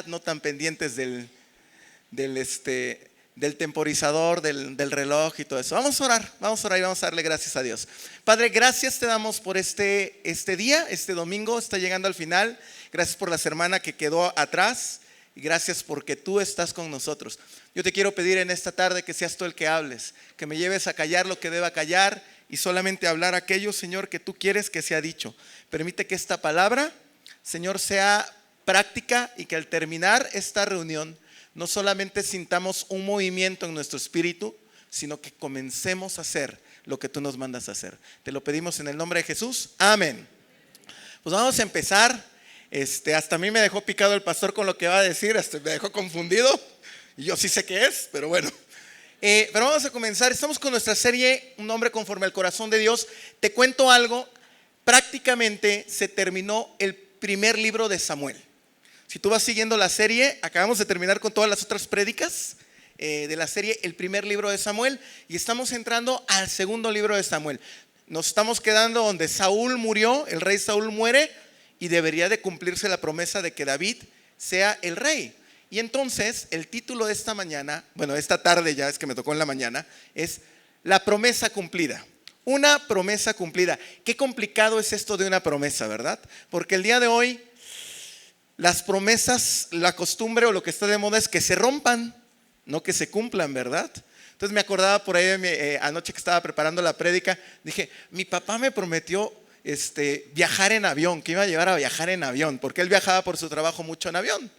no tan pendientes del temporizador, del reloj y todo eso. Vamos a orar y vamos a darle gracias a Dios. Padre, gracias te damos por este día, este domingo está llegando al final. Gracias por la semana que quedó atrás y gracias porque tú estás con nosotros. Yo te quiero pedir en esta tarde que seas tú el que hables, que me lleves a callar lo que deba callar y solamente hablar aquello, Señor, que tú quieres que sea dicho. Permite que esta palabra, Señor, sea práctica y que al terminar esta reunión no solamente sintamos un movimiento en nuestro espíritu, sino que comencemos a hacer lo que tú nos mandas a hacer. Te lo pedimos en el nombre de Jesús. Amén. Pues vamos a empezar. Hasta a mí me dejó picado el pastor con lo que va a decir, hasta me dejó confundido. Y yo sí sé qué es, pero bueno. Pero vamos a comenzar. Estamos con nuestra serie Un hombre conforme al corazón de Dios. Te cuento algo. Prácticamente se terminó el primer libro de Samuel. Si tú vas siguiendo la serie, acabamos de terminar con todas las otras prédicas de la serie, el primer libro de Samuel, y estamos entrando al segundo libro de Samuel. Nos estamos quedando donde Saúl murió, el rey Saúl muere, y debería de cumplirse la promesa de que David sea el rey. Y entonces el título de esta mañana, bueno, esta tarde ya es que me tocó en la mañana, es La promesa cumplida. Una promesa cumplida. Qué complicado es esto de una promesa, ¿verdad? Porque el día de hoy las promesas, la costumbre o lo que está de moda es que se rompan, no que se cumplan, ¿verdad? Entonces me acordaba por ahí anoche que estaba preparando la prédica, dije, mi papá me prometió viajar en avión, que iba a llevar a viajar en avión, porque él viajaba por su trabajo mucho en avión.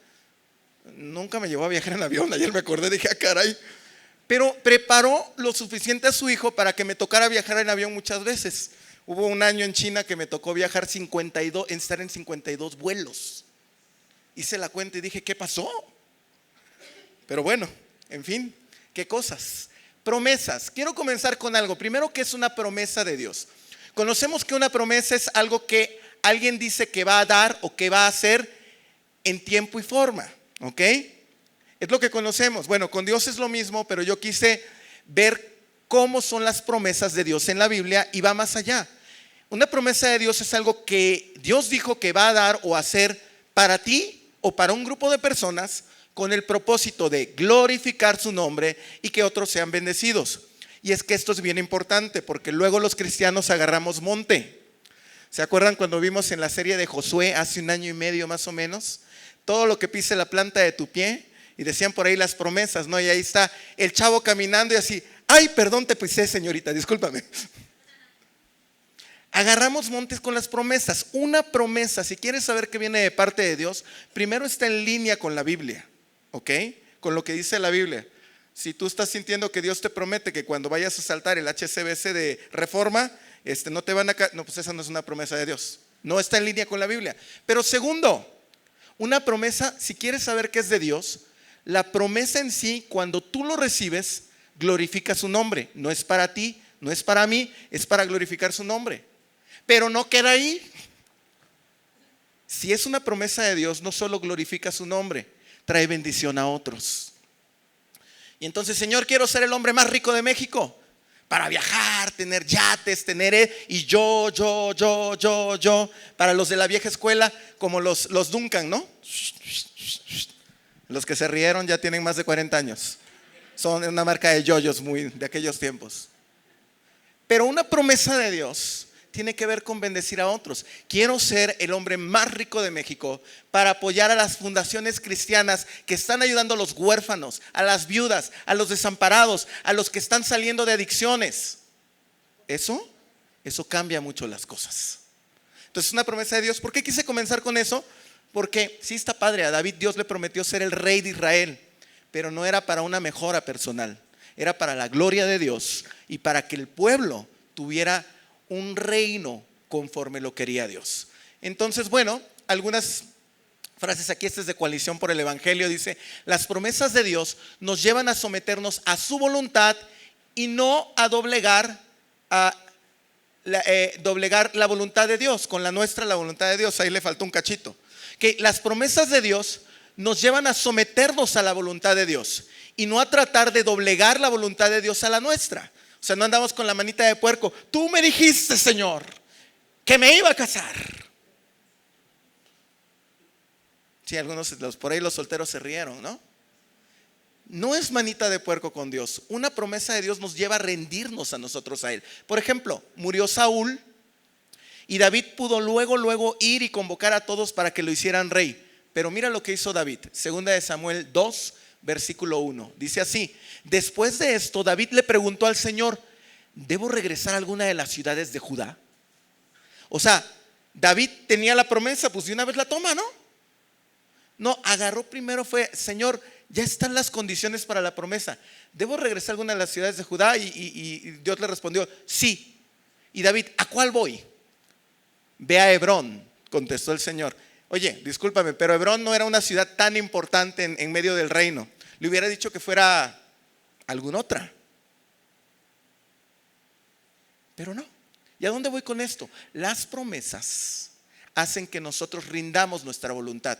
Nunca me llevó a viajar en avión, ayer me acordé, dije, caray. Pero preparó lo suficiente a su hijo para que me tocara viajar en avión muchas veces. Hubo un año en China que me tocó viajar estar en 52 vuelos. Hice la cuenta y dije, ¿qué pasó? Pero bueno, en fin, ¿qué cosas? Promesas. Quiero comenzar con algo. Primero, ¿qué es una promesa de Dios? Conocemos que una promesa es algo que alguien dice que va a dar o que va a hacer en tiempo y forma, ¿ok? Es lo que conocemos. Bueno, con Dios es lo mismo, pero yo quise ver cómo son las promesas de Dios en la Biblia y va más allá. Una promesa de Dios es algo que Dios dijo que va a dar o hacer para ti o para un grupo de personas con el propósito de glorificar su nombre y que otros sean bendecidos. Y es que esto es bien importante porque luego los cristianos agarramos monte. ¿Se acuerdan cuando vimos en la serie de Josué hace un año y medio más o menos? Todo lo que pise la planta de tu pie, y decían por ahí las promesas, ¿no? Y ahí está el chavo caminando y así, ay, perdón, te pisé, señorita, discúlpame. Agarramos montes con las promesas. Una promesa, si quieres saber qué viene de parte de Dios, primero está en línea con la Biblia, ¿ok? Con lo que dice la Biblia. Si tú estás sintiendo que Dios te promete que cuando vayas a saltar el HCBC de Reforma, no te van a no, pues esa no es una promesa de Dios. No está en línea con la Biblia. Pero segundo, una promesa, si quieres saber qué es de Dios, la promesa en sí, cuando tú lo recibes, glorifica su nombre. No es para ti, no es para mí, es para glorificar su nombre. Pero no queda ahí. Si es una promesa de Dios, no solo glorifica su nombre, trae bendición a otros. Y entonces, Señor, quiero ser el hombre más rico de México, para viajar, tener yates, y yo, para los de la vieja escuela, como los Duncan, ¿no? Los que se rieron ya tienen más de 40 años. Son una marca de yoyos muy de aquellos tiempos. Pero una promesa de Dios tiene que ver con bendecir a otros. Quiero ser el hombre más rico de México para apoyar a las fundaciones cristianas que están ayudando a los huérfanos, a las viudas, a los desamparados, a los que están saliendo de adicciones. Eso cambia mucho las cosas. Entonces, una promesa de Dios. ¿Por qué quise comenzar con eso? Porque sí está padre, a David Dios le prometió ser el rey de Israel, pero no era para una mejora personal, era para la gloria de Dios y para que el pueblo tuviera un reino conforme lo quería Dios. Entonces, bueno, algunas frases aquí, esta es de Coalición por el Evangelio, dice: las promesas de Dios nos llevan a someternos a su voluntad y no a doblegar la voluntad de Dios con la nuestra, la voluntad de Dios. Ahí le faltó un cachito. Que las promesas de Dios nos llevan a someternos a la voluntad de Dios y no a tratar de doblegar la voluntad de Dios a la nuestra. O sea, no andamos con la manita de puerco. Tú me dijiste, Señor, que me iba a casar. Sí, algunos por ahí los solteros se rieron, ¿no? No es manita de puerco con Dios. Una promesa de Dios nos lleva a rendirnos a nosotros a Él. Por ejemplo, murió Saúl y David pudo luego ir y convocar a todos para que lo hicieran rey. Pero mira lo que hizo David. Segunda de Samuel 2, versículo 1. Dice así: después de esto, David le preguntó al Señor: ¿debo regresar a alguna de las ciudades de Judá? O sea, David tenía la promesa, pues de una vez la toma, ¿no? No, agarró primero, fue: Señor, ya están las condiciones para la promesa, ¿debo regresar a alguna de las ciudades de Judá? Y Dios le respondió: sí. Y David: ¿a cuál voy? Ve a Hebrón, contestó el Señor. Oye, discúlpame, pero Hebrón no era una ciudad tan importante en medio del reino. Le hubiera dicho que fuera alguna otra. Pero no. ¿Y a dónde voy con esto? Las promesas hacen que nosotros rindamos nuestra voluntad.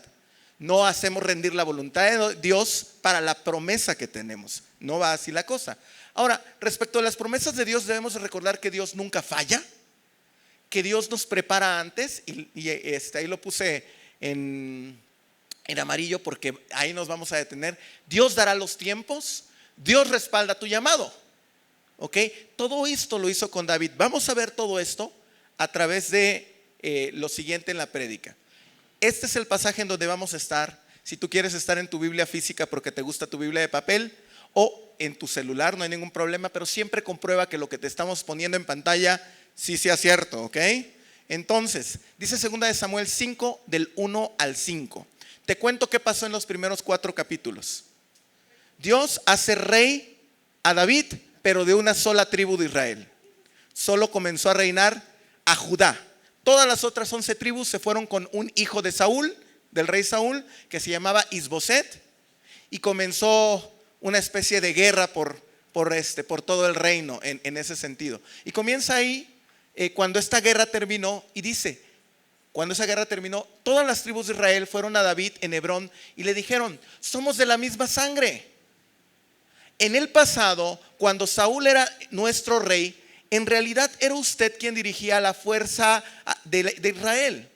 No hacemos rendir la voluntad de Dios para la promesa que tenemos. No va así la cosa. Ahora, respecto a las promesas de Dios, debemos recordar que Dios nunca falla, que Dios nos prepara antes, y ahí lo puse en amarillo porque ahí nos vamos a detener. Dios dará los tiempos, Dios respalda tu llamado. ¿Ok? Todo esto lo hizo con David. Vamos a ver todo esto a través de lo siguiente en la prédica. Este es el pasaje en donde vamos a estar. Si tú quieres estar en tu Biblia física porque te gusta tu Biblia de papel, o en tu celular, no hay ningún problema, pero siempre comprueba que lo que te estamos poniendo en pantalla sí sea cierto, ¿ok? Entonces, dice 2 de Samuel 5, del 1 al 5. Te cuento qué pasó en los primeros 4 capítulos. Dios hace rey a David, pero de una sola tribu de Israel. Solo comenzó a reinar a Judá. Todas las otras 11 tribus se fueron con un hijo de Saúl, del rey Saúl, que se llamaba Isboset, y comenzó una especie de guerra por todo el reino en ese sentido. Y comienza ahí cuando esta guerra terminó, y dice: cuando esa guerra terminó, todas las tribus de Israel fueron a David en Hebrón y le dijeron: somos de la misma sangre. En el pasado, cuando Saúl era nuestro rey, en realidad era usted quien dirigía la fuerza de Israel.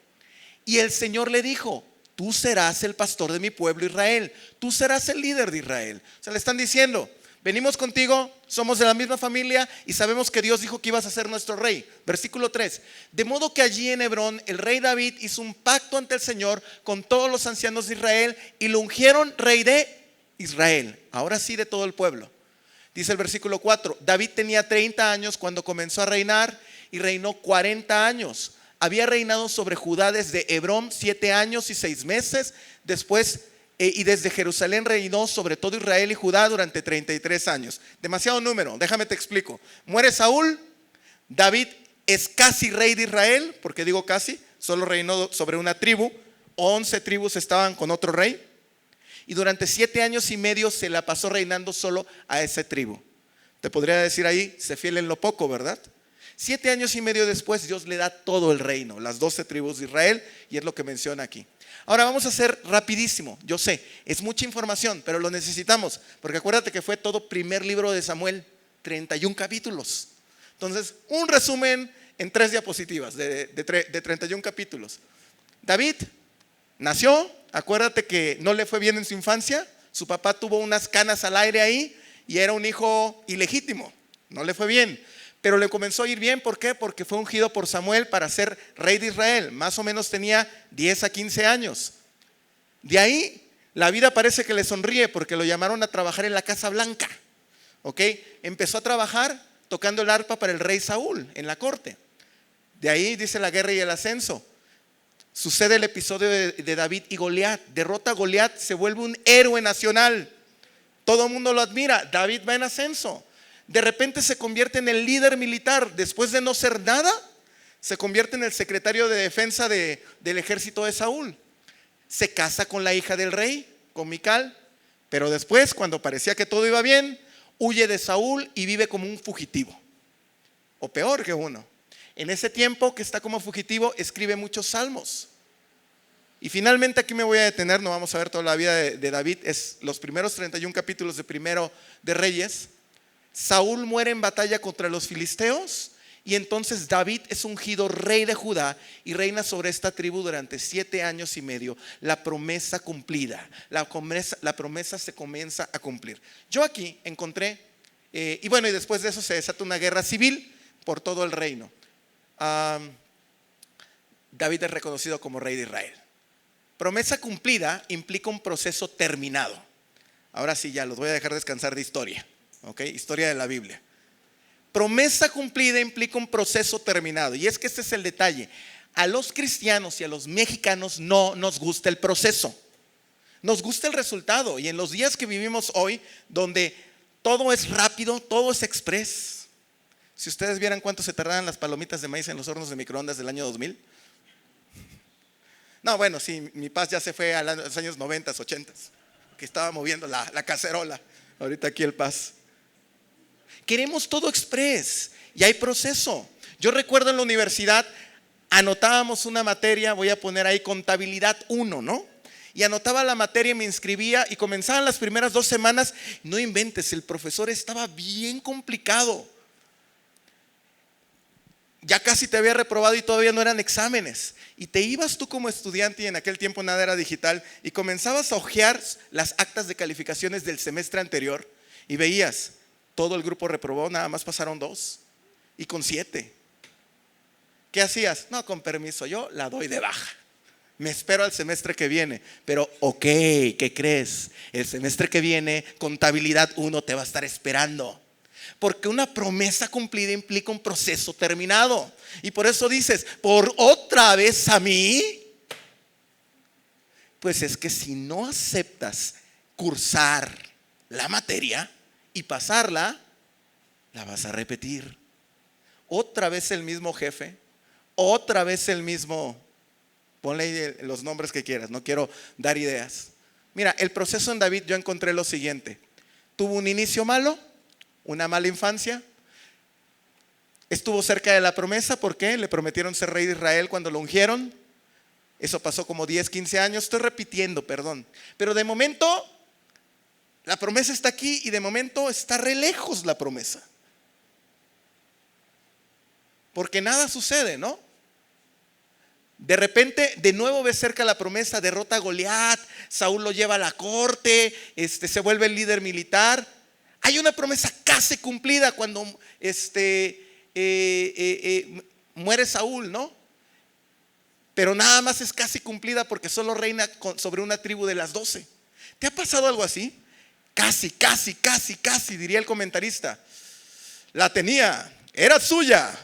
Y el Señor le dijo: tú serás el pastor de mi pueblo Israel, tú serás el líder de Israel. O sea, le están diciendo: venimos contigo, somos de la misma familia y sabemos que Dios dijo que ibas a ser nuestro rey. Versículo 3: de modo que allí en Hebrón el rey David hizo un pacto ante el Señor con todos los ancianos de Israel y lo ungieron rey de Israel, ahora sí de todo el pueblo. Dice el versículo 4: David tenía 30 años cuando comenzó a reinar y reinó 40 años. Había reinado sobre Judá desde Hebrón 7 años y 6 meses. Después y desde Jerusalén reinó sobre todo Israel y Judá durante 33 años. Demasiado número, déjame te explico. Muere Saúl, David es casi rey de Israel. Porque digo casi, solo reinó sobre una tribu. 11 tribus estaban con otro rey. Y durante 7 años y medio se la pasó reinando solo a esa tribu. Te podría decir ahí: sé fiel en lo poco, ¿verdad? 7 años y medio después, Dios le da todo el reino, las 12 tribus de Israel, y es lo que menciona aquí. Ahora vamos a hacer rapidísimo. Yo sé, es mucha información, pero lo necesitamos, porque acuérdate que fue todo primer libro de Samuel, 31 capítulos. Entonces, un resumen en 3 diapositivas de 31 capítulos. David nació. Acuérdate que no le fue bien en su infancia. Su papá tuvo unas canas al aire ahí y era un hijo ilegítimo. No le fue bien, pero le comenzó a ir bien. ¿Por qué? Porque fue ungido por Samuel para ser rey de Israel. Más o menos tenía 10 a 15 años. De ahí la vida parece que le sonríe, porque lo llamaron a trabajar en la Casa Blanca. ¿Ok? Empezó a trabajar tocando el arpa para el rey Saúl en la corte. De ahí dice la guerra y el ascenso. Sucede el episodio de David y Goliat. Derrota a Goliat, se vuelve un héroe nacional. Todo el mundo lo admira. David va en ascenso. De repente se convierte en el líder militar. Después de no ser nada, se convierte en el secretario de defensa del ejército de Saúl. Se casa con la hija del rey, con Mical. Pero después, cuando parecía que todo iba bien, huye de Saúl y vive como un fugitivo. O peor que uno. En ese tiempo que está como fugitivo, escribe muchos salmos. Y finalmente aquí me voy a detener. No vamos a ver toda la vida de David. Es los primeros 31 capítulos de Primero de Reyes. Saúl muere en batalla contra los filisteos Y entonces David es ungido rey de Judá y reina sobre esta tribu durante 7 años y medio. La promesa cumplida, la promesa se comienza a cumplir. Yo aquí encontré, y bueno, y después de eso se desata una guerra civil por todo el reino. David es reconocido como rey de Israel. Promesa cumplida implica un proceso terminado. Ahora sí, ya los voy a dejar descansar de historia, ¿ok? Historia de la Biblia. Promesa cumplida implica un proceso terminado. Y es que este es el detalle. A los cristianos y a los mexicanos no nos gusta el proceso. Nos gusta el resultado. Y en los días que vivimos hoy, donde todo es rápido, todo es express. Si ustedes vieran cuánto se tardaban las palomitas de maíz en los hornos de microondas del año 2000. No, bueno, sí, mi paz ya se fue a los años 90, 80, que estaba moviendo la cacerola. Ahorita aquí el paz. Queremos todo express y hay proceso. Yo recuerdo en la universidad anotábamos una materia, voy a poner ahí contabilidad 1, ¿no? Y anotaba la materia y me inscribía y comenzaban las primeras 2 semanas. No inventes, el profesor estaba bien complicado. Ya casi te había reprobado y todavía no eran exámenes. Y te ibas tú como estudiante, y en aquel tiempo nada era digital, y comenzabas a hojear las actas de calificaciones del semestre anterior y veías, todo el grupo reprobó, nada más pasaron 2 y con 7. ¿Qué hacías? No, con permiso, yo la doy de baja. Me espero al semestre que viene. Pero ok, ¿qué crees? El semestre que viene, contabilidad 1 te va a estar esperando. Porque una promesa cumplida implica un proceso terminado. Y por eso dices, ¿por otra vez a mí? Pues es que si no aceptas cursar la materia y pasarla, la vas a repetir. Otra vez el mismo jefe, otra vez el mismo, ponle los nombres que quieras, no quiero dar ideas. Mira, el proceso en David yo encontré lo siguiente. Tuvo un inicio malo, una mala infancia, estuvo cerca de la promesa porque le prometieron ser rey de Israel cuando lo ungieron. Eso pasó como 10, 15 años, estoy repitiendo, perdón. Pero de momento la promesa está aquí y de momento está re lejos la promesa. Porque nada sucede, ¿no? De repente, de nuevo ve cerca la promesa, derrota a Goliat, Saúl lo lleva a la corte, se vuelve el líder militar. Hay una promesa casi cumplida cuando muere Saúl, ¿no? Pero nada más es casi cumplida porque solo reina sobre una tribu de las 12. ¿Te ha pasado algo así? Casi, diría el comentarista. La tenía, era suya,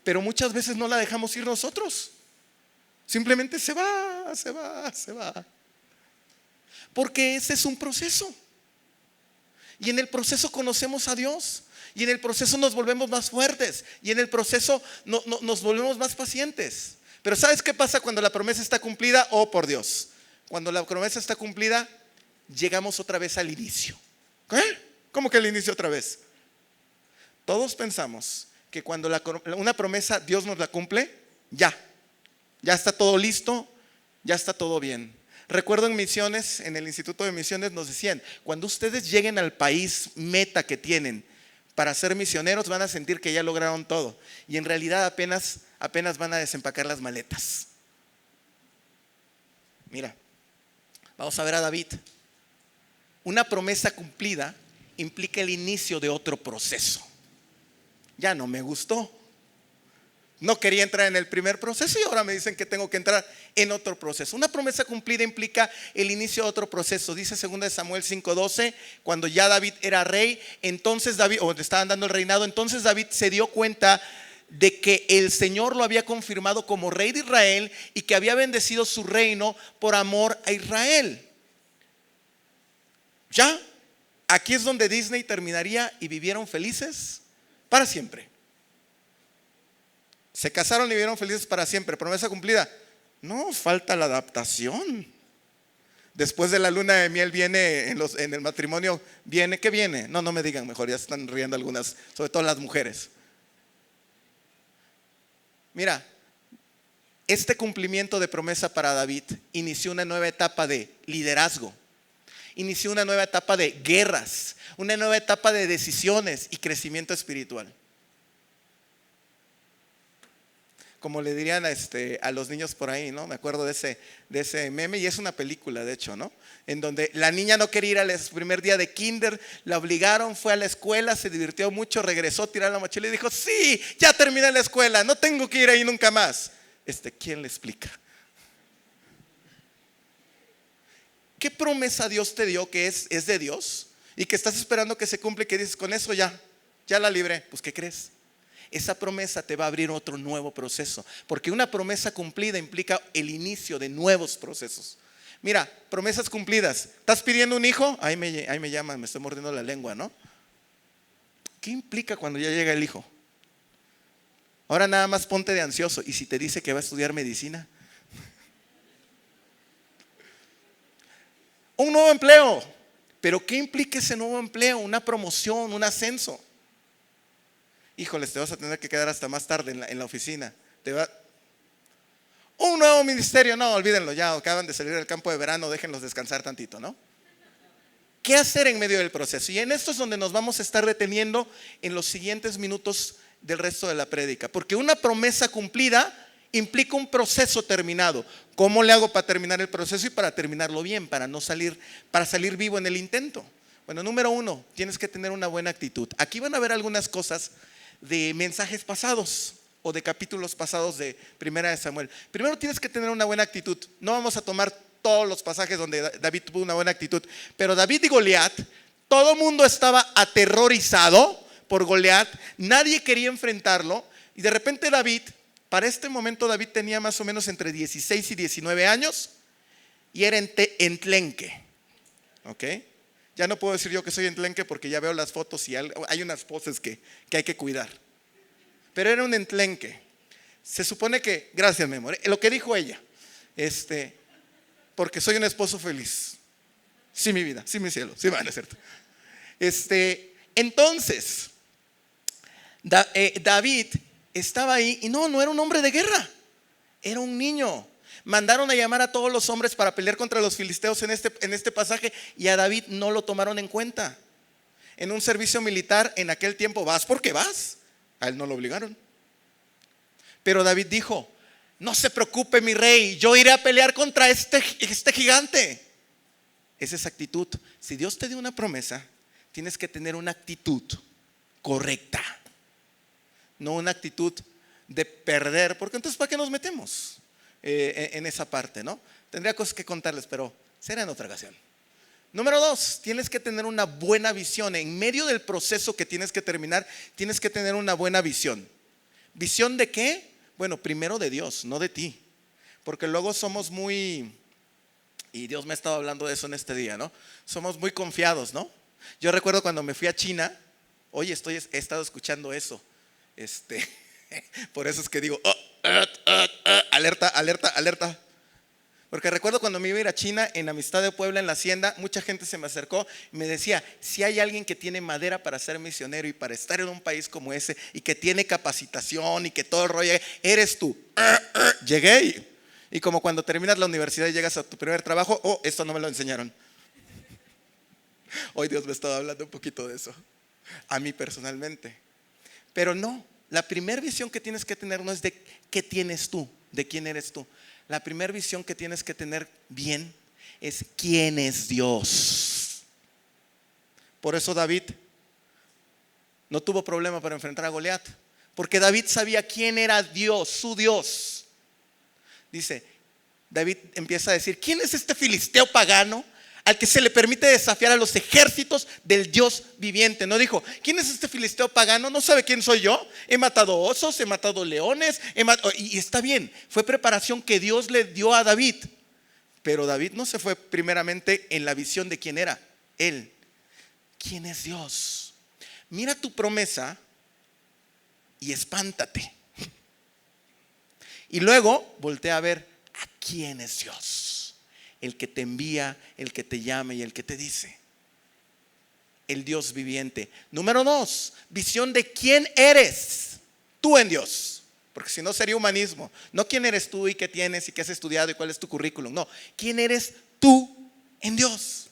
pero muchas veces no la dejamos ir nosotros. Simplemente se va. Porque ese es un proceso. Y en el proceso conocemos a Dios. Y en el proceso nos volvemos más fuertes. Y en el proceso nos volvemos más pacientes. Pero ¿sabes qué pasa cuando la promesa está cumplida? Oh, por Dios. Cuando la promesa está cumplida, llegamos otra vez al inicio. ¿Qué? ¿Cómo que al inicio otra vez? Todos pensamos que cuando una promesa Dios nos la cumple, ya está todo listo, ya está todo bien. Recuerdo en misiones, en el Instituto de Misiones nos decían, cuando ustedes lleguen al país meta que tienen para ser misioneros, van a sentir que ya lograron todo. Y en realidad apenas van a desempacar las maletas. Mira, vamos a ver a David. Una promesa cumplida implica el inicio de otro proceso. Ya no me gustó. No quería entrar en el primer proceso y ahora me dicen que tengo que entrar en otro proceso. Una promesa cumplida implica el inicio de otro proceso. Dice 2 Samuel 5:12, cuando ya David era rey, entonces David, o le estaban dando el reinado, entonces David se dio cuenta de que el Señor lo había confirmado como rey de Israel y que había bendecido su reino por amor a Israel. Ya, aquí es donde Disney terminaría y vivieron felices para siempre. Se casaron y vivieron felices para siempre. Promesa cumplida. No, falta la adaptación. Después de la luna de miel viene en el matrimonio, viene, ¿qué viene? No me digan, mejor ya están riendo algunas, sobre todo las mujeres. Mira, este cumplimiento de promesa para David inició una nueva etapa de liderazgo. Inició una nueva etapa de guerras, una nueva etapa de decisiones y crecimiento espiritual. como le dirían a los niños por ahí, ¿no? Me acuerdo de ese meme, y es una película, de hecho, ¿no? En donde la niña no quería ir al primer día de kinder, la obligaron, fue a la escuela, se divirtió mucho, regresó, tiró la mochila y dijo: sí, ya terminé la escuela, no tengo que ir ahí nunca más. ¿Quién le explica? ¿Qué promesa Dios te dio que es de Dios y que estás esperando que se cumpla y que dices: con eso ya la libré? Pues ¿qué crees? Esa promesa te va a abrir otro nuevo proceso, porque una promesa cumplida implica el inicio de nuevos procesos. Mira, promesas cumplidas. ¿Estás pidiendo un hijo? Ahí me llaman, me estoy mordiendo la lengua, ¿no? ¿Qué implica cuando ya llega el hijo? Ahora nada más ponte de ansioso. ¿Y si te dice que va a estudiar medicina? Un nuevo empleo. ¿Pero qué implica ese nuevo empleo? Una promoción, un ascenso. Híjoles, te vas a tener que quedar hasta más tarde en la oficina. Un nuevo ministerio. No, olvídenlo, ya acaban de salir del campo de verano, déjenlos descansar tantito, ¿no? ¿Qué hacer en medio del proceso? Y en esto es donde nos vamos a estar deteniendo en los siguientes minutos del resto de la prédica. Porque una promesa cumplida implica un proceso terminado. ¿Cómo le hago para terminar el proceso y para terminarlo bien? Para salir vivo en el intento. Bueno, número 1, tienes que tener una buena actitud. Aquí van a ver algunas cosas de mensajes pasados o de capítulos pasados de Primera de Samuel. Primero tienes que tener una buena actitud. No vamos a tomar todos los pasajes donde David tuvo una buena actitud, pero David y Goliat, todo el mundo estaba aterrorizado por Goliat, nadie quería enfrentarlo, y de repente para este momento David tenía más o menos entre 16 y 19 años y era enclenque. ¿Ok? Ya no puedo decir yo que soy enclenque porque ya veo las fotos y hay unas poses que hay que cuidar. Pero era un enclenque. Se supone que, gracias mi amor, lo que dijo ella, porque soy un esposo feliz. Sí, mi vida, sí, mi cielo, sí, vale, es cierto. Entonces, David estaba ahí y no era un hombre de guerra, era un niño. Mandaron a llamar a todos los hombres para pelear contra los filisteos en este pasaje, y a David no lo tomaron en cuenta. En un servicio militar en aquel tiempo, vas porque vas. A él no lo obligaron. Pero David dijo: no se preocupe mi rey, yo iré a pelear contra este gigante. Es esa actitud. Si Dios te dio una promesa, tienes que tener una actitud correcta, no una actitud de perder, porque entonces ¿para qué nos metemos en esa parte, no? Tendría cosas que contarles, pero será en otra ocasión. Número 2, tienes que tener una buena visión. En medio del proceso que tienes que terminar, tienes que tener una buena visión. ¿Visión de qué? Bueno, primero de Dios, no de ti. Porque luego somos muy, y Dios me ha estado hablando de eso en este día, ¿no? Somos muy confiados, ¿no? Yo recuerdo cuando me fui a China, hoy he estado escuchando eso. Por eso es que digo, alerta, alerta, alerta. Porque recuerdo cuando me iba a ir a China, en Amistad de Puebla, en la hacienda, mucha gente se me acercó y me decía: si hay alguien que tiene madera para ser misionero y para estar en un país como ese, y que tiene capacitación y que todo el rollo, eres tú. Llegué y como cuando terminas la universidad y llegas a tu primer trabajo, esto no me lo enseñaron. Hoy Dios me estaba hablando un poquito de eso, a mí personalmente. Pero no, la primera visión que tienes que tener no es de qué tienes tú, de quién eres tú. La primera visión que tienes que tener bien es quién es Dios. Por eso David no tuvo problema para enfrentar a Goliat, porque David sabía quién era Dios, su Dios. Dice, David empieza a decir: ¿quién es este filisteo pagano al que se le permite desafiar a los ejércitos del Dios viviente? No dijo: ¿quién es este filisteo pagano? ¿No sabe quién soy yo? He matado osos, he matado leones, y está bien, fue preparación que Dios le dio a David. Pero David no se fue primeramente en la visión de quién era él. ¿Quién es Dios? Mira tu promesa y espántate. Y luego voltea a ver a quién es Dios. El que te envía, el que te llama y el que te dice. El Dios viviente. Número 2, visión de quién eres tú en Dios. Porque si no sería humanismo. No quién eres tú y qué tienes y qué has estudiado y cuál es tu currículum. No, quién eres tú en Dios.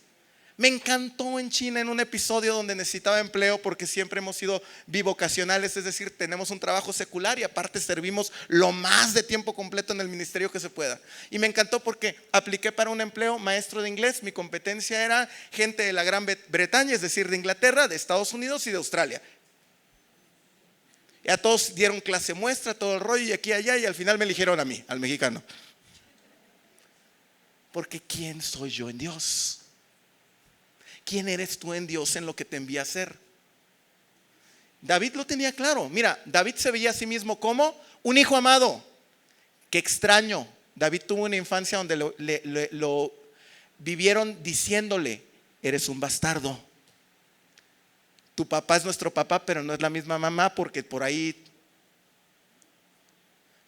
Me encantó en China en un episodio donde necesitaba empleo porque siempre hemos sido bivocacionales, es decir, tenemos un trabajo secular y aparte servimos lo más de tiempo completo en el ministerio que se pueda. Y me encantó porque apliqué para un empleo maestro de inglés. Mi competencia era gente de la Gran Bretaña, es decir, de Inglaterra, de Estados Unidos y de Australia. Y a todos dieron clase muestra, todo el rollo y aquí y allá, y al final me eligieron a mí, al mexicano. Porque ¿quién soy yo en Dios? ¿Quién eres tú en Dios en lo que te envía a hacer? David lo tenía claro. Mira, David se veía a sí mismo como un hijo amado. Qué extraño. David tuvo una infancia donde lo vivieron diciéndole: eres un bastardo. Tu papá es nuestro papá, pero no es la misma mamá, porque por ahí,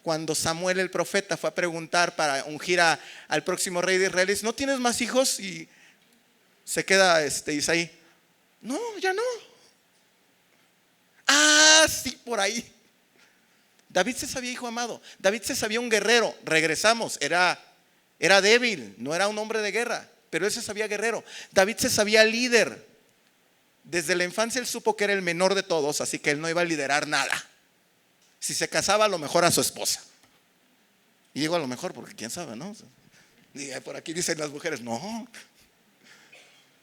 cuando Samuel el profeta fue a preguntar para ungir al próximo rey de Israel, dice: ¿no tienes más hijos? Y se queda Isaí: no, ya no. Ah, sí, por ahí. David se sabía hijo amado. David se sabía un guerrero. Regresamos, era débil, no era un hombre de guerra, pero él se sabía guerrero. David se sabía líder. Desde la infancia él supo que era el menor de todos, así que él no iba a liderar nada. Si se casaba, a lo mejor a su esposa. Y digo a lo mejor porque quién sabe, ¿no? Y por aquí dicen las mujeres: no.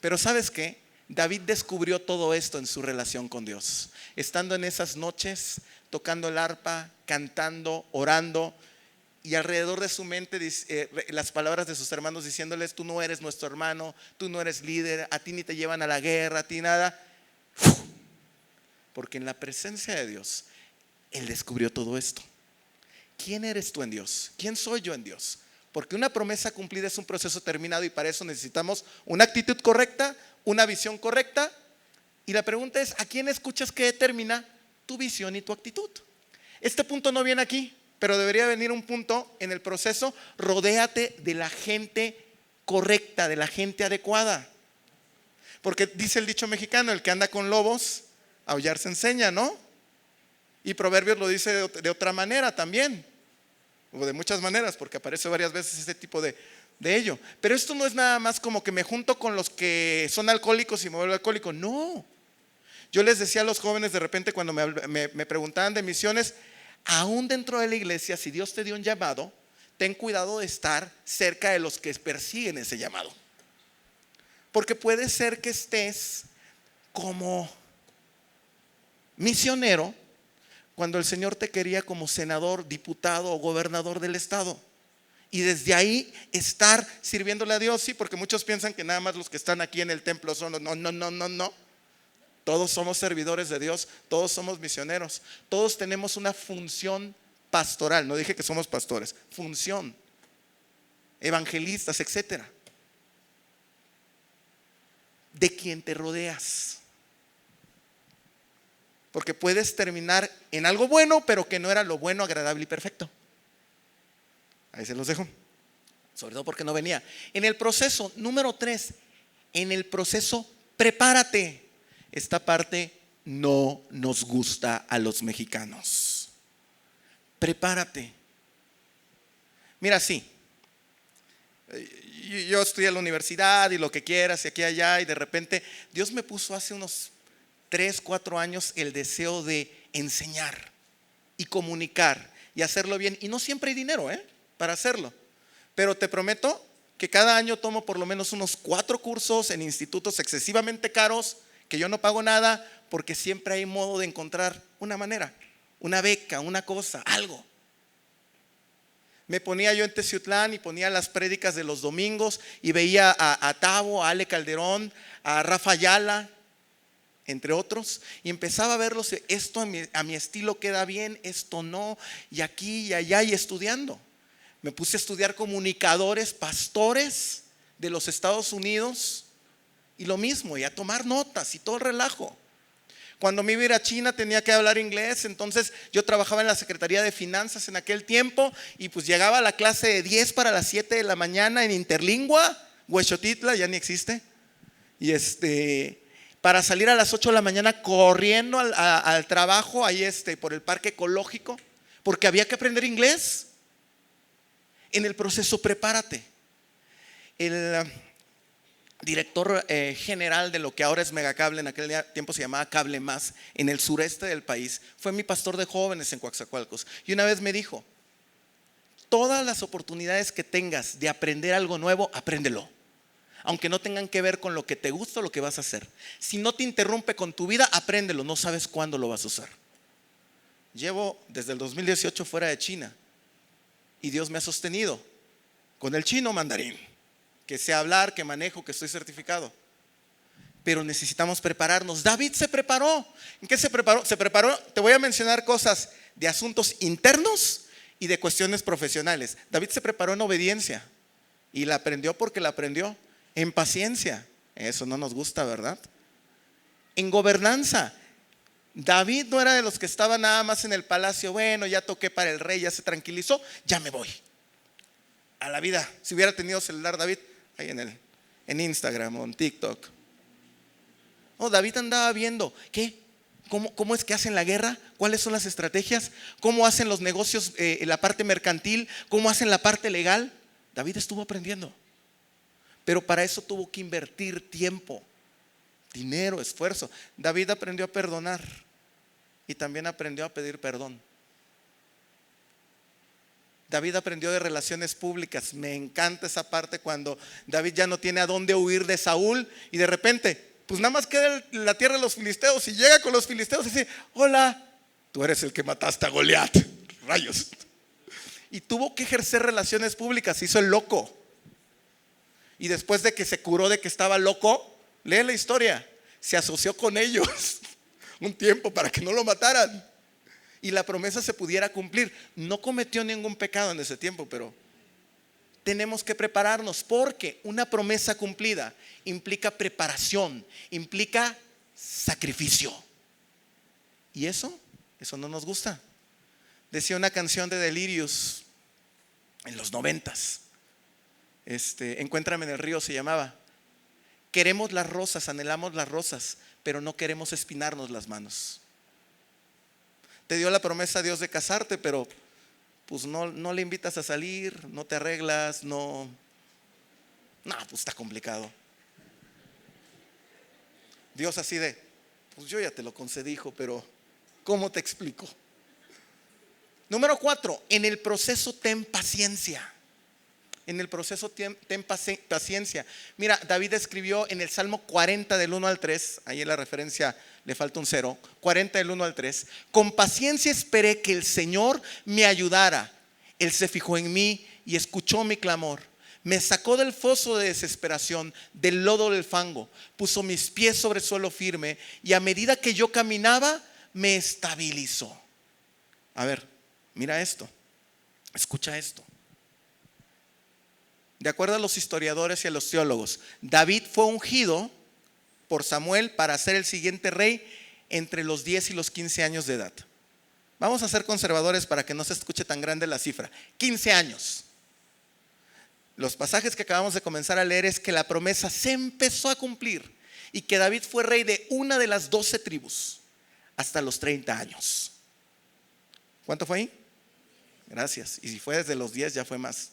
Pero ¿sabes qué? David descubrió todo esto en su relación con Dios. Estando en esas noches, tocando el arpa, cantando, orando, y alrededor de su mente las palabras de sus hermanos diciéndoles: tú no eres nuestro hermano, tú no eres líder, a ti ni te llevan a la guerra, a ti nada. Porque en la presencia de Dios, él descubrió todo esto. ¿Quién eres tú en Dios? ¿Quién soy yo en Dios? Porque una promesa cumplida es un proceso terminado, y para eso necesitamos una actitud correcta, una visión correcta. Y la pregunta es: ¿a quién escuchas que determina tu visión y tu actitud? Este punto no viene aquí, pero debería venir un punto en el proceso: rodéate de la gente correcta, de la gente adecuada. Porque dice el dicho mexicano: el que anda con lobos, aullar se enseña, ¿no? Y Proverbios lo dice de otra manera también, o de muchas maneras, porque aparece varias veces ese tipo de ello. Pero esto no es nada más como que me junto con los que son alcohólicos y me vuelvo alcohólico. No. Yo les decía a los jóvenes de repente cuando me preguntaban de misiones: aún dentro de la iglesia, si Dios te dio un llamado, ten cuidado de estar cerca de los que persiguen ese llamado. Porque puede ser que estés como misionero cuando el Señor te quería como senador, diputado o gobernador del estado. Y desde ahí estar sirviéndole a Dios. Sí, porque muchos piensan que nada más los que están aquí en el templo son. No. Todos somos servidores de Dios, todos somos misioneros, todos tenemos una función pastoral. No dije que somos pastores, función, evangelistas, etcétera. De quien te rodeas. Porque puedes terminar en algo bueno, pero que no era lo bueno, agradable y perfecto. Ahí se los dejo. Sobre todo porque no venía. En el proceso, número 3, en el proceso, prepárate. Esta parte no nos gusta a los mexicanos. Prepárate. Mira, sí. Yo estudié en la universidad y lo que quieras y aquí y allá, y de repente Dios me puso hace unos 3, 4 años el deseo de enseñar y comunicar y hacerlo bien. Y no siempre hay dinero para hacerlo, pero te prometo que cada año tomo por lo menos unos 4 cursos en institutos excesivamente caros, que yo no pago nada, porque siempre hay modo de encontrar una manera, una beca, una cosa, algo. Me ponía yo en Teciutlán y ponía las prédicas de los domingos y veía a Tavo, a Ale Calderón, a Rafa Ayala, entre otros, y empezaba a verlos: esto a mi estilo queda bien, esto no, y aquí y allá, y estudiando. Me puse a estudiar comunicadores, pastores de los Estados Unidos, y lo mismo, y a tomar notas y todo el relajo. Cuando me iba a ir a China tenía que hablar inglés, entonces yo trabajaba en la Secretaría de Finanzas en aquel tiempo, y pues llegaba a la clase de 10 para las 7 de la mañana en Interlingua, Huexotitla, ya ni existe, y para salir a las 8 de la mañana corriendo al trabajo ahí por el parque ecológico, porque había que aprender inglés. En el proceso, prepárate. director general de lo que ahora es Megacable, en aquel tiempo se llamaba Cable Más, en el sureste del país. Fue mi pastor de jóvenes en Coatzacoalcos. Y una vez me dijo: todas las oportunidades que tengas de aprender algo nuevo, apréndelo, aunque no tengan que ver con lo que te gusta o lo que vas a hacer. Si no te interrumpe con tu vida, apréndelo, no sabes cuándo lo vas a usar. Llevo desde el 2018 fuera de China y Dios me ha sostenido con el chino mandarín, que sé hablar, que manejo, que estoy certificado. Pero necesitamos prepararnos. David se preparó. ¿En qué se preparó? Se preparó, te voy a mencionar cosas de asuntos internos y de cuestiones profesionales. David se preparó en obediencia y la aprendió porque la aprendió. En paciencia, eso no nos gusta, ¿verdad? En gobernanza, David no era de los que estaban nada más en el palacio. Bueno, ya toqué para el rey, ya se tranquilizó, ya me voy a la vida. Si hubiera tenido celular David, ahí en Instagram o en TikTok. No, David andaba viendo, ¿qué? ¿Cómo es que hacen la guerra? ¿Cuáles son las estrategias? ¿Cómo hacen los negocios, la parte mercantil? ¿Cómo hacen la parte legal? David estuvo aprendiendo. Pero para eso tuvo que invertir tiempo, dinero, esfuerzo. David aprendió a perdonar y también aprendió a pedir perdón. David aprendió de relaciones públicas. Me encanta esa parte cuando David ya no tiene a dónde huir de Saúl y de repente, pues nada más queda la tierra de los filisteos y llega con los filisteos y dice: hola, tú eres el que mataste a Goliat. Rayos. Y tuvo que ejercer relaciones públicas, hizo el loco. Y después de que se curó de que estaba loco, lee la historia, se asoció con ellos un tiempo para que no lo mataran y la promesa se pudiera cumplir. No cometió ningún pecado en ese tiempo, pero tenemos que prepararnos, porque una promesa cumplida implica preparación, implica sacrificio. Y eso no nos gusta. Decía una canción de Delirious en los 90s. Encuéntrame en el río se llamaba. Queremos las rosas, anhelamos las rosas, pero no queremos espinarnos las manos. Te dio la promesa Dios de casarte, pero pues no le invitas a salir, no te arreglas, pues está complicado. Dios así de, pues yo ya te lo concedí, hijo, pero ¿cómo te explico? Número 4, en el proceso ten paciencia. En el proceso ten paciencia. Mira, David escribió en el Salmo 40 del 1 al 3, ahí en la referencia le falta un 0, 40 del 1 al 3. Con paciencia esperé que el Señor me ayudara. Él se fijó en mí y escuchó mi clamor. Me sacó del foso de desesperación, del lodo del fango. Puso mis pies sobre suelo firme y a medida que yo caminaba, me estabilizó. A ver, mira esto, escucha esto. De acuerdo a los historiadores y a los teólogos, David fue ungido por Samuel para ser el siguiente rey entre los 10 y los 15 años de edad. Vamos a ser conservadores para que no se escuche tan grande la cifra. 15 años. Los pasajes que acabamos de comenzar a leer es que la promesa se empezó a cumplir y que David fue rey de una de las 12 tribus hasta los 30 años. ¿Cuánto fue ahí? Gracias. Y si fue desde los 10 ya fue más.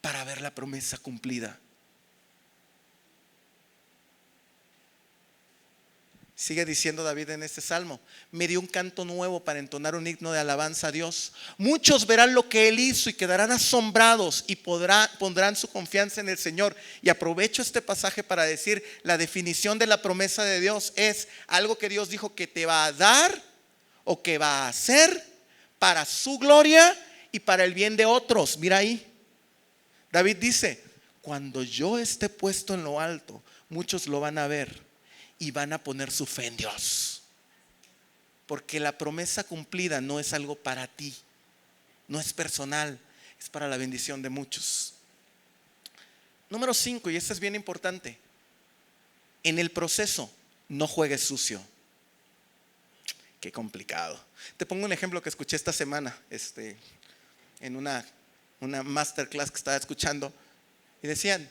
Para ver la promesa cumplida. Sigue diciendo David en este salmo: me dio un canto nuevo para entonar un himno de alabanza a Dios. Muchos verán lo que Él hizo y quedarán asombrados y pondrán su confianza en el Señor. Y aprovecho este pasaje para decir, la definición de la promesa de Dios es algo que Dios dijo que te va a dar o que va a hacer para su gloria y para el bien de otros. Mira ahí, David dice: cuando yo esté puesto en lo alto, muchos lo van a ver y van a poner su fe en Dios. Porque la promesa cumplida no es algo para ti, no es personal, es para la bendición de muchos. Número 5, y esto es bien importante: en el proceso no juegues sucio. Qué complicado. Te pongo un ejemplo que escuché esta semana en una masterclass que estaba escuchando, y decían: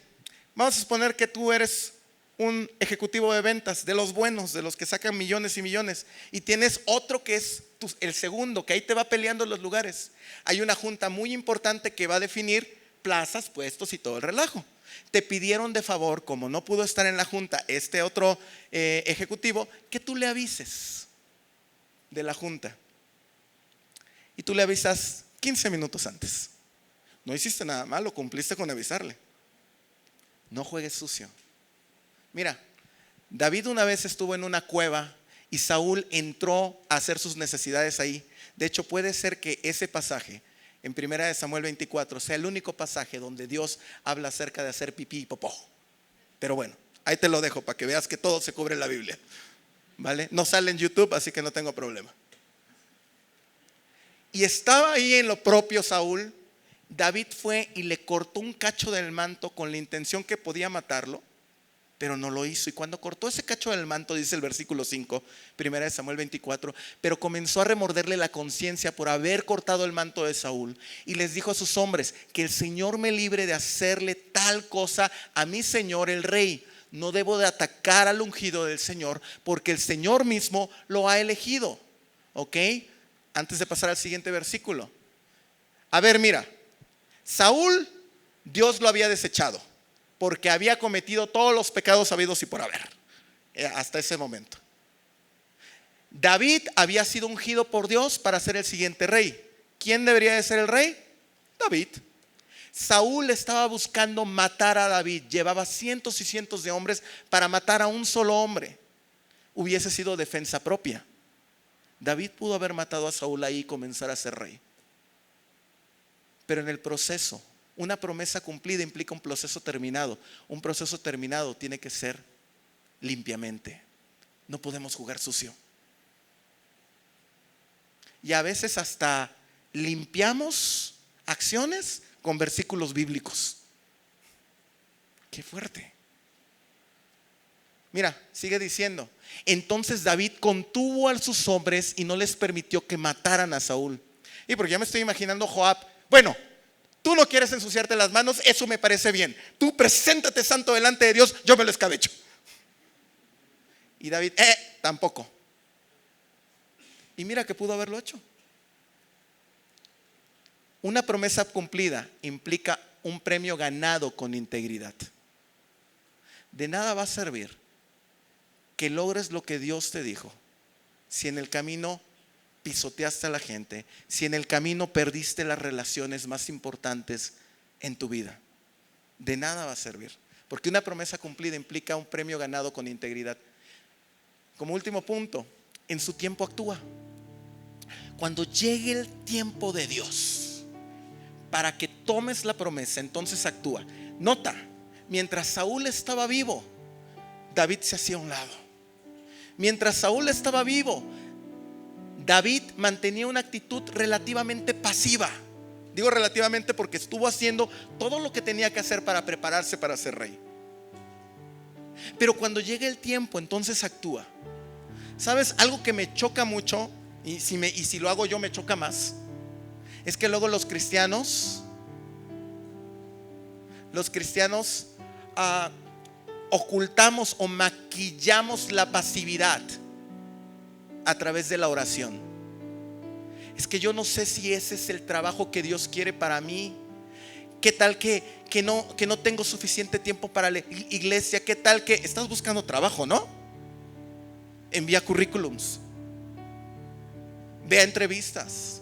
vamos a suponer que tú eres un ejecutivo de ventas, de los buenos, de los que sacan millones y millones, y tienes otro que es el segundo, que ahí te va peleando los lugares. Hay una junta muy importante que va a definir plazas, puestos y todo el relajo. te pidieron de favor, como no pudo estar en la junta este otro ejecutivo, que tú le avises de la junta. Y tú le avisas 15 minutos antes. No hiciste nada malo, cumpliste con avisarle. No juegues sucio. Mira, David una vez estuvo en una cueva y Saúl entró a hacer sus necesidades ahí. De hecho, puede ser que ese pasaje en 1 Samuel 24 sea el único pasaje donde Dios habla acerca de hacer pipí y popó. Pero bueno, ahí te lo dejo para que veas que todo se cubre en la Biblia, ¿vale? No sale en YouTube, así que no tengo problema. Y estaba ahí en lo propio Saúl. David fue y le cortó un cacho del manto con la intención que podía matarlo, pero no lo hizo. Y cuando cortó ese cacho del manto, dice el versículo 5, 1 Samuel 24, pero comenzó a remorderle la conciencia por haber cortado el manto de Saúl. Y les dijo a sus hombres: que el Señor me libre de hacerle tal cosa a mi señor el rey. No debo de atacar al ungido del Señor, porque el Señor mismo lo ha elegido. ¿Ok? Antes de pasar al siguiente versículo. A ver, mira, Saúl, Dios lo había desechado porque había cometido todos los pecados habidos y por haber, hasta ese momento. David había sido ungido por Dios para ser el siguiente rey. ¿Quién debería de ser el rey? David. Saúl estaba buscando matar a David. Llevaba cientos y cientos de hombres para matar a un solo hombre. Hubiese sido defensa propia. David pudo haber matado a Saúl ahí y comenzar a ser rey. Pero en el proceso, una promesa cumplida implica un proceso terminado. Un proceso terminado tiene que ser limpiamente. No podemos jugar sucio. Y a veces hasta limpiamos acciones con versículos bíblicos. Qué fuerte. Mira, sigue diciendo: entonces David contuvo a sus hombres y no les permitió que mataran a Saúl. Y porque ya me estoy imaginando Joab: bueno, tú no quieres ensuciarte las manos, eso me parece bien. Tú preséntate santo delante de Dios, yo me lo escabecho. Y David: tampoco. Y mira que pudo haberlo hecho. Una promesa cumplida implica un premio ganado con integridad. De nada va a servir que logres lo que Dios te dijo si en el camino pisoteaste a la gente, si en el camino perdiste las relaciones más importantes en tu vida. De nada va a servir, porque una promesa cumplida implica un premio ganado con integridad. Como último punto, en su tiempo actúa. Cuando llegue el tiempo de Dios para que tomes la promesa, entonces actúa. Nota, mientras Saúl estaba vivo, David se hacía a un lado. Mientras Saúl estaba vivo, David mantenía una actitud relativamente pasiva. Digo relativamente porque estuvo haciendo todo lo que tenía que hacer para prepararse para ser rey. Pero cuando llegue el tiempo, entonces actúa. ¿Sabes? Algo que me choca mucho, y si lo hago yo me choca más, es que luego los cristianos ocultamos o maquillamos la pasividad a través de la oración. Es que yo no sé si ese es el trabajo que Dios quiere para mí. ¿Qué tal que no tengo suficiente tiempo para la iglesia? ¿Qué tal que estás buscando trabajo, no? Envía currículums, ve a entrevistas.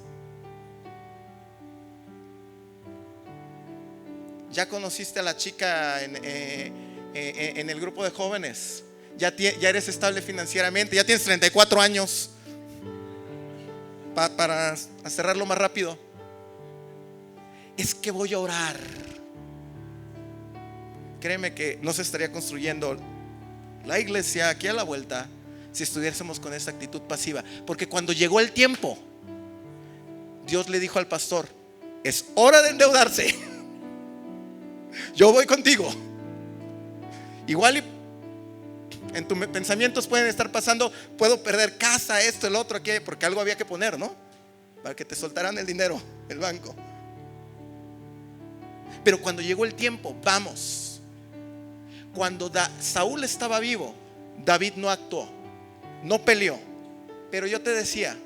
¿Ya conociste a la chica en el grupo de jóvenes? Ya eres estable financieramente, ya tienes 34 años. Para cerrarlo más rápido, es que voy a orar. Créeme que no se estaría construyendo la iglesia aquí a la vuelta si estuviésemos con esa actitud pasiva. Porque cuando llegó el tiempo, Dios le dijo al pastor: es hora de endeudarse. Yo voy contigo. Igual y en tus pensamientos pueden estar pasando: puedo perder casa, esto, el otro, aquí, porque algo había que poner, ¿no? Para que te soltaran el dinero, el banco. Pero cuando llegó el tiempo, vamos. Cuando Saúl estaba vivo, David no actuó, no peleó. Pero yo te decía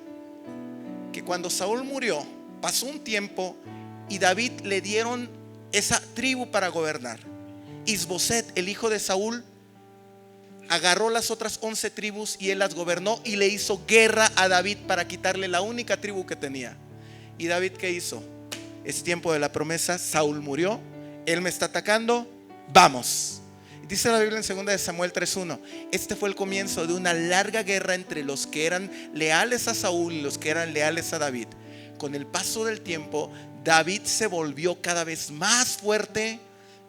que cuando Saúl murió, pasó un tiempo y David le dieron esa tribu para gobernar. Isboset, el hijo de Saúl, agarró las otras 11 tribus y él las gobernó y le hizo guerra a David para quitarle la única tribu que tenía. ¿Y David qué hizo? Es tiempo de la promesa, Saúl murió, él me está atacando, vamos. Dice la Biblia en 2 de Samuel 3:1, este fue el comienzo de una larga guerra entre los que eran leales a Saúl y los que eran leales a David. Con el paso del tiempo, David se volvió cada vez más fuerte,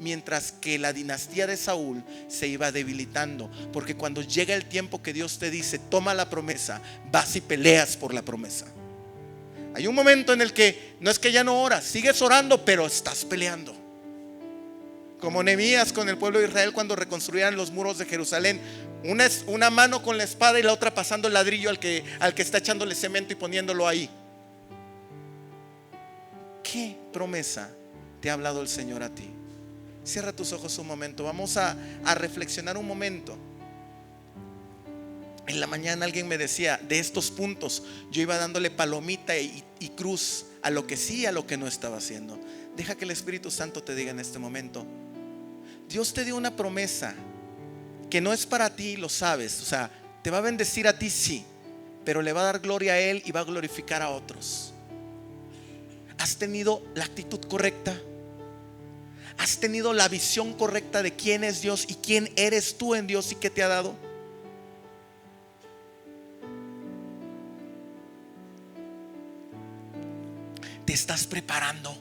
mientras que la dinastía de Saúl se iba debilitando. Porque cuando llega el tiempo que Dios te dice, toma la promesa, vas y peleas por la promesa. Hay un momento en el que no es que ya no oras, sigues orando, pero estás peleando. Como Nehemías con el pueblo de Israel cuando reconstruían los muros de Jerusalén. Una mano con la espada y la otra pasando el ladrillo al que está echándole cemento y poniéndolo ahí. ¿Qué promesa te ha hablado el Señor a ti? Cierra tus ojos un momento. Vamos a reflexionar un momento. En la mañana alguien me decía, de estos puntos yo iba dándole palomita y cruz a lo que sí, a lo que no estaba haciendo. Deja que el Espíritu Santo te diga en este momento, Dios te dio una promesa que no es para ti, lo sabes. O sea, te va a bendecir a ti, sí, pero le va a dar gloria a Él y va a glorificar a otros. ¿Has tenido la actitud correcta? ¿Has tenido la visión correcta de quién es Dios y quién eres tú en Dios y qué te ha dado? ¿Te estás preparando?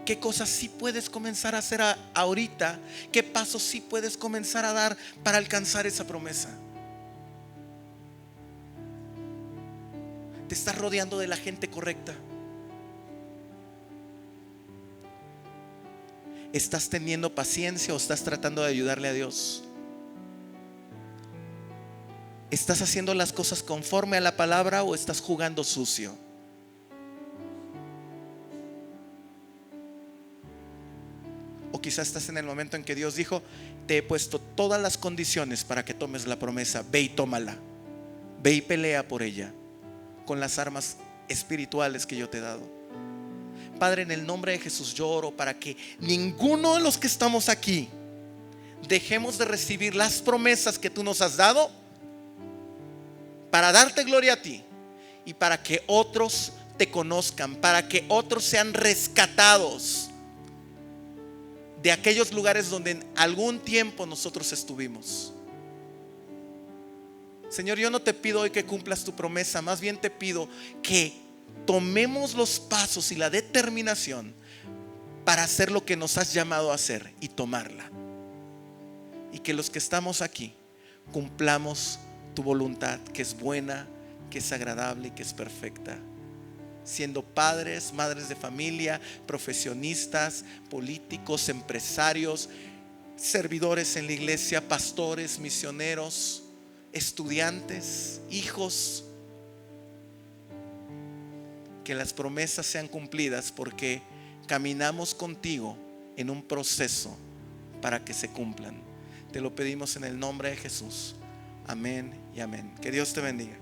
¿Qué cosas sí puedes comenzar a hacer ahorita? ¿Qué pasos sí puedes comenzar a dar para alcanzar esa promesa? ¿Te estás rodeando de la gente correcta? ¿Estás teniendo paciencia o estás tratando de ayudarle a Dios? ¿Estás haciendo las cosas conforme a la palabra o estás jugando sucio? O quizás estás en el momento en que Dios dijo, te he puesto todas las condiciones para que tomes la promesa, ve y tómala, ve y pelea por ella con las armas espirituales que yo te he dado. Padre, en el nombre de Jesús yo oro para que ninguno de los que estamos aquí dejemos de recibir las promesas que tú nos has dado para darte gloria a ti y para que otros te conozcan, para que otros sean rescatados de aquellos lugares donde en algún tiempo nosotros estuvimos. Señor, yo no te pido hoy que cumplas tu promesa, más bien te pido que tomemos los pasos y la determinación para hacer lo que nos has llamado a hacer y tomarla. Y que los que estamos aquí cumplamos tu voluntad, que es buena, que es agradable y que es perfecta. Siendo padres, madres de familia, profesionistas, políticos, empresarios, servidores en la iglesia, pastores, misioneros, estudiantes, hijos. Que las promesas sean cumplidas porque caminamos contigo en un proceso para que se cumplan. Te lo pedimos en el nombre de Jesús. Amén y amén. Que Dios te bendiga.